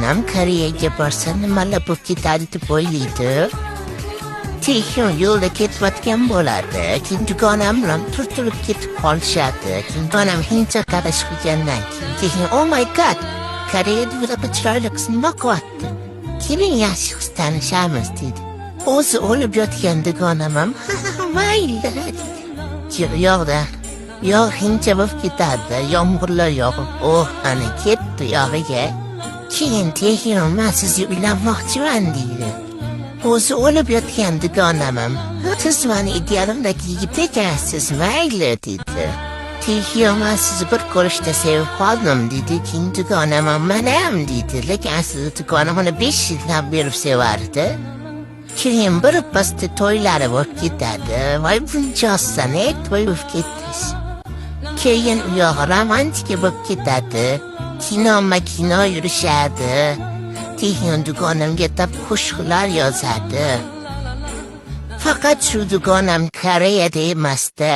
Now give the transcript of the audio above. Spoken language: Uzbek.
dugonam Koreyaga borsa nimalar bo'lib ketadi deb o'ylaydi. Tekin yo'lda ketayotgan bo'ladi. Keyin dugonam bilan turib ketib qolishadi. Keyin dugonam hindcha qarash qilgandan keyin oh my god, Koreyada bunaqa chiroyli qiz nima qilyapti? Keling yaxshi qiz tanishamiz dedi. O'zi o'lib yotgan dugonam ham mayli dedi. Yo'q hindcha bo'lib ketadi. Yomg'irlar yog'ib, ana ketdi yog'iga. Keyin Tekin men sizga uylanmoqchiman deydi. O'zi o'lib yotgan dugonam ham siz meni idealimdagi yigit ekansiz, mayli dedi. Tekin men sizni bir ko'rishda sevib qoldim dedi. Keyin dugonam ham men ham dedi. Lekin aslida dugonam uni 5 yildan beri sevardi. Keyin bir pasda to'ylari bo'lib ketadi. Voy buncha osona to'y bo'lib ketdingiz. Keyin u yog'i romantika bo'lib ketadi. Kino yurishadi. Tekin dugonamga deb qo'shiqlar yozadi. Faqat shu dugonam Koreyada emasdi.